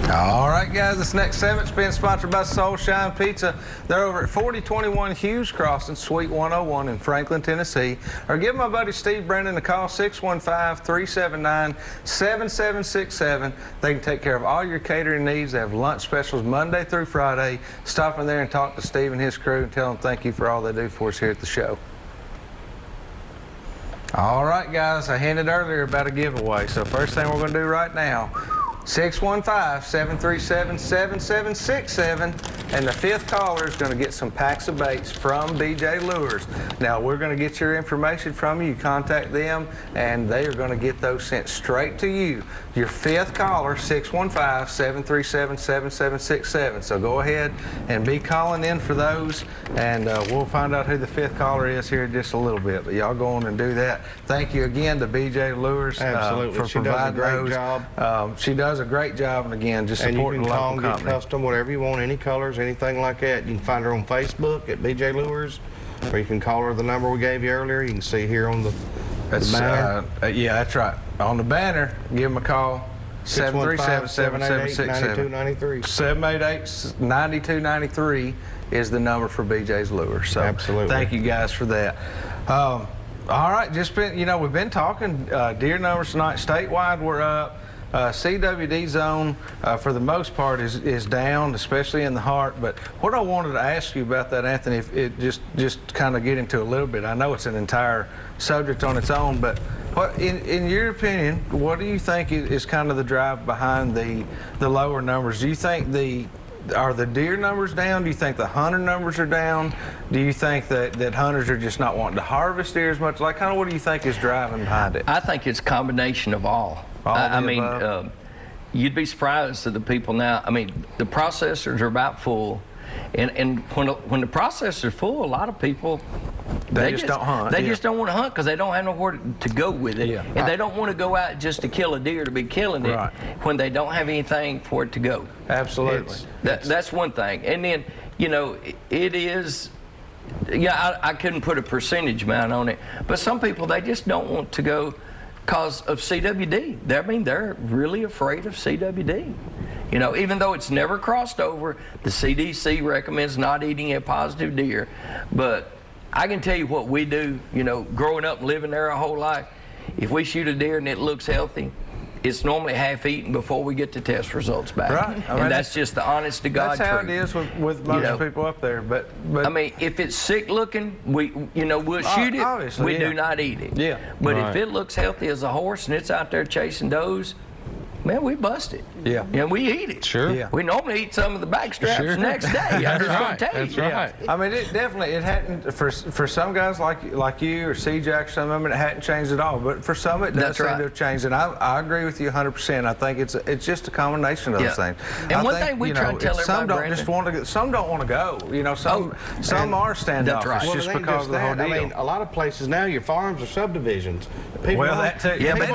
All right, guys, this next segment's being sponsored by Soulshine Pizza. They're over at 4021 Hughes Crossing, Suite 101 in Franklin, Tennessee. Or give my buddy Steve Brennan a call, 615-379-7767. They can take care of all your catering needs. They have lunch specials Monday through Friday. Stop in there and talk to Steve and his crew and tell them thank you for all they do for us here at the show. All right, guys, I hinted earlier about a giveaway. So first thing we're going to do right now, 615-737-7767, and the fifth caller is going to get some packs of baits from BJ Lures. Now, we're going to get your information from you. You contact them, and they are going to get those sent straight to you. Your fifth caller, 615-737-7767. So go ahead and be calling in for those, and we'll find out who the fifth caller is here in just a little bit. But y'all go on and do that. Thank you again to BJ Lures Absolutely. For providing those. Job. She does a great job, and again, just supporting the local company. And you can call and get custom, whatever you want, any colors, anything like that. You can find her on Facebook at BJ Lures, or you can call her the number we gave you earlier. You can see here on the banner. Yeah, that's right. On the banner, give them a call. 737-7767. 788-9293 is the number for BJ's Lures. So absolutely. Thank you guys for that. All right, just been, we've been talking deer numbers tonight. Statewide, we're up. CWD zone, for the most part, is down, especially in the heart. But what I wanted to ask you about that, Anthony, if it just kind of get into a little bit. I know it's an entire subject on its own, but what, in your opinion, what do you think is kind of the drive behind the lower numbers? Do you think are the deer numbers down? Do you think the hunter numbers are down? Do you think that hunters are just not wanting to harvest deer as much? Like, kind of what do you think is driving behind it? I think it's a combination of all. I mean, you'd be surprised at the people now. I mean, the processors are about full, and when the processors are full, a lot lot of people they just don't hunt. They just don't want to hunt because they don't have nowhere to go with it, and they don't want to go out just to kill a deer to be killing it when they don't have anything for it to go. Absolutely. That's one thing, and then it is. Yeah, I couldn't put a percentage amount on it, but some people, they just don't want to go because of CWD. They're really afraid of CWD. Even though it's never crossed over, the CDC recommends not eating a positive deer. But I can tell you what we do, growing up and living there our whole life, if we shoot a deer and it looks healthy, it's normally half eaten before we get the test results back. Right. And that's just the honest to God truth. That's how truth. it is with most people up there. But I mean, if it's sick looking, we'll shoot it. We do not eat it. Yeah. But if it looks healthy as a horse and it's out there chasing does, man, we bust it. Yeah. We eat it. Sure. Yeah. We normally eat some of the back straps the next day. I'm just going to tell you. That's right. I mean, it hadn't, for some guys like you or C-Jack, some of them, it hadn't changed at all. But for some, it does seem to have changed. And I agree with you 100%. I think it's just a combination of those things. And one thing we try to tell everybody, some don't want to go. Some are standoffish just because of the whole deal. I mean, a lot of places now, your farms are subdivisions. That too. Yeah, but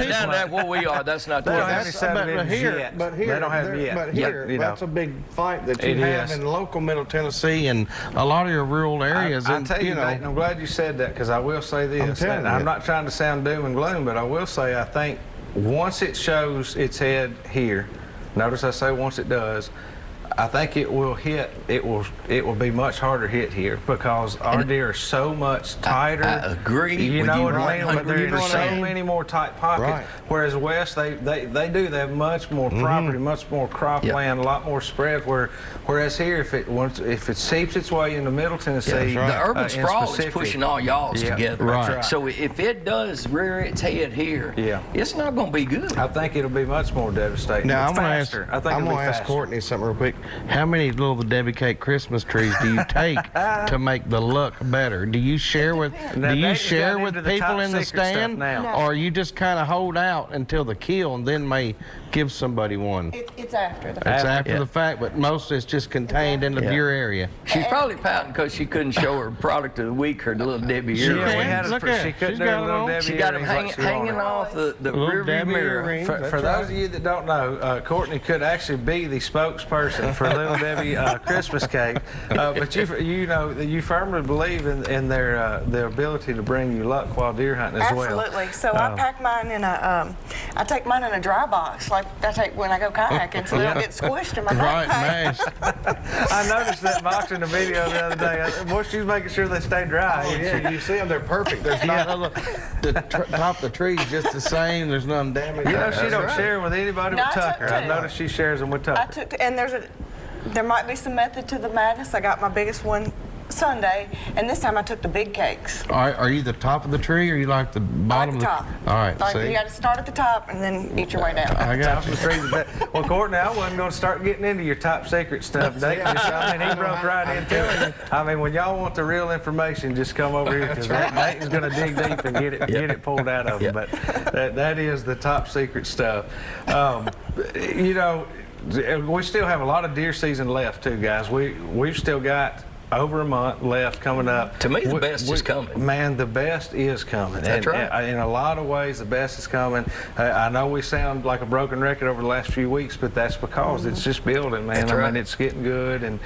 down there where we are, that's not the case. But here, they don't have them yet. But here, that's a big fight that you have in local Middle Tennessee and a lot of your rural areas. I tell you, Dayton, I'm glad you said that, because I will say this, and I'm not trying to sound doom and gloom, but I will say I think once it shows its head here, notice I say once it does, I think it will be much harder hit here, because our deer are so much tighter. I agree. You know what I mean? But there's so many more tight pockets. Whereas west, they have much more property, much more cropland, a lot more spread. Whereas here, if it seeps its way into Middle Tennessee, the urban sprawl is pushing all y'all's together. Right. So if it does rear its head here, it's not going to be good. I think it'll be much more devastating. Now I'm going to ask Courtney something real quick. How many little Debbie Cake Christmas trees do you take to make the look better? Do you share with people in the stand, or you just kind of hold out until the kill and then may give somebody one? It's after the fact. It's after the fact, but most is just contained in the deer area. She's probably pouting because she couldn't show her product of the week, her little Debbie earrings. She got them hanging off the rearview mirror. For those of you that don't know, Courtney could actually be the spokesperson for Little Debbie Christmas cake, but you firmly believe in their ability to bring you luck while deer hunting as well. Absolutely. So I pack mine in I take mine in a dry box, like I take when I go kayaking, so they don't get squished in my backpack. Nice. I noticed that watching the video the other day. Well, she's making sure they stay dry. Oh, yeah, you see them, they're perfect. There's not the top of the tree's just the same. There's none damaged. You know, she don't share them with anybody but Tucker. I noticed she shares them with Tucker. And there might be some method to the madness. I got my biggest one Sunday, and this time I took the big cakes. Are you the top of the tree, or you like the bottom? I like the top. All right, like see? You got to start at the top and then eat your way down. I got you. Well, Courtney, I wasn't going to start getting into your top secret stuff. Dayton, he broke right into it. I mean, when y'all want the real information, just come over here, because Dayton's going to dig deep and get it pulled out of him. But that is the top secret stuff. You know, we still have a lot of deer season left too, guys. We've still got over a month left coming up. To me, the best is coming. Man, the best is coming. That's right. In a lot of ways, the best is coming. I know we sound like a broken record over the last few weeks, but that's because it's just building, man. That's right. I mean, it's getting good, and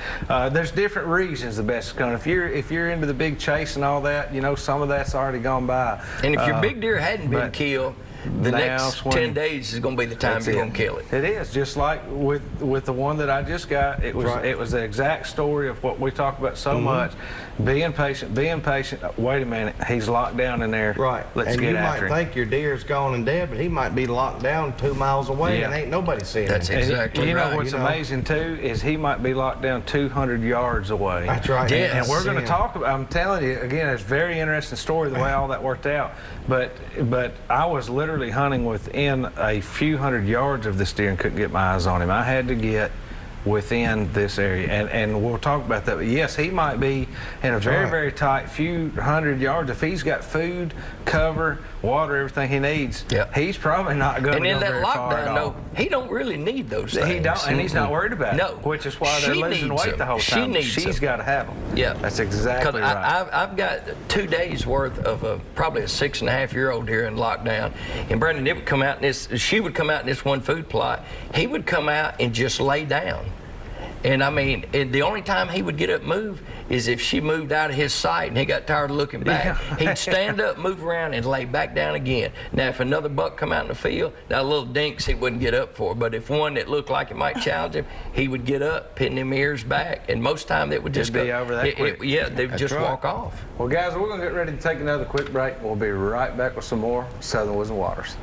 there's different reasons the best is coming. If you're into the big chase and all that, you know, some of that's already gone by. And if your big deer hadn't been killed, the next 10 days is going to be the time you're going to kill it. It is, just like with the one that I just got. It was the exact story of what we talk about so much. Being patient. Wait a minute, he's locked down in there. Right. Let's get after him. You might think your deer's gone and dead, but he might be locked down 2 miles away and ain't nobody seeing him. That's exactly right. You know what's amazing too is he might be locked down 200 yards away. That's right. Yeah. And we're going to talk about. I'm telling you again, it's a very interesting story the way all that worked out. But I was literally hunting within a few hundred yards of this deer and couldn't get my eyes on him. I had to get within this area, and we'll talk about that. But yes, he might be in a very tight few hundred yards. If he's got food, cover, water, everything he needs, he's probably not going to go very far at all. And in that lockdown, no, he don't really need those things. He don't, and he's not worried about it. No, which is why they're losing weight the whole time. She's got to have them. Yeah, that's exactly right. I've got 2 days worth of probably a 6.5-year-old here in lockdown, and Brandon, it would come out in this. She would come out in this one food plot. He would come out and just lay down. And I mean, the only time he would get up and move is if she moved out of his sight and he got tired of looking back. He'd stand up, move around, and lay back down again. Now, if another buck come out in the field, now little dinks he wouldn't get up for. But if one that looked like it might challenge him, he would get up, pitting them ears back. And most time they would just be over that quick. They would just walk off. Well, guys, we're going to get ready to take another quick break. We'll be right back with some more Southern Woods and Waters.